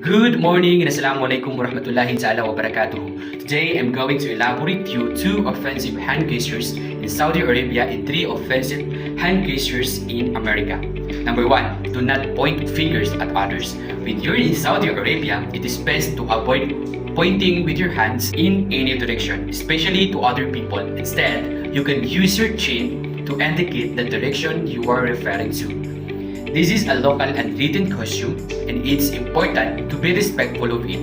Good morning and Assalamualaikum warahmatullahi ta'ala wabarakatuh. Today I'm going to elaborate you 2 offensive hand gestures in Saudi Arabia and 3 offensive hand gestures in America. Number 1, do not point fingers at others. When you're in Saudi Arabia, it is best to avoid pointing with your hands in any direction, especially to other people. Instead, you can use your chin to indicate the direction you are referring to. This is a local and written custom, and it's important to be respectful of it.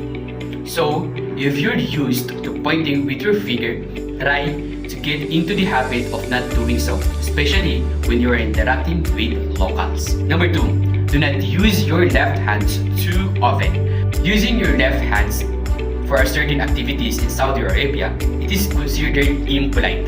So, if you're used to pointing with your finger, try to get into the habit of not doing so, especially when you're interacting with locals. Number 2, do not use your left hands too often. Using your left hands for certain activities in Saudi Arabia, it is considered impolite.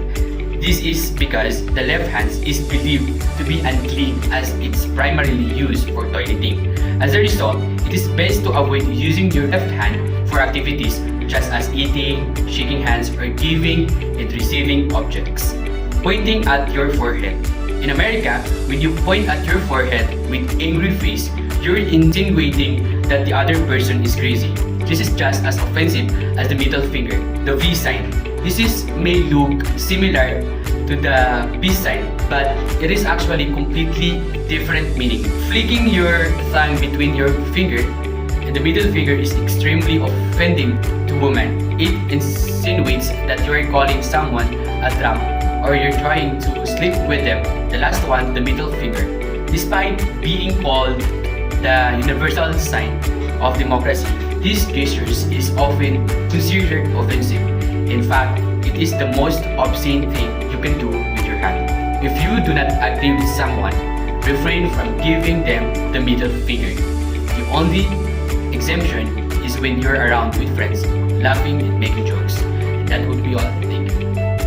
This is because the left hand is believed to be unclean as it's primarily used for toileting. As a result, it is best to avoid using your left hand for activities such as eating, shaking hands, or giving and receiving objects. Pointing at your forehead. In America, when you point at your forehead with angry face, you're insinuating that the other person is crazy. This is just as offensive as the middle finger, the V sign. This may look similar to the peace sign, but it is actually completely different meaning. Flicking your thumb between your finger and the middle finger is extremely offending to women. It insinuates that you are calling someone a tramp or you're trying to sleep with them. The last one, the middle finger. Despite being called the universal sign of democracy, this gesture is often considered offensive. In fact, it is the most obscene thing you can do with your hand. If you do not agree with someone, refrain from giving them the middle finger. The only exemption is when you're around with friends, laughing and making jokes. And that would be all. Thank you.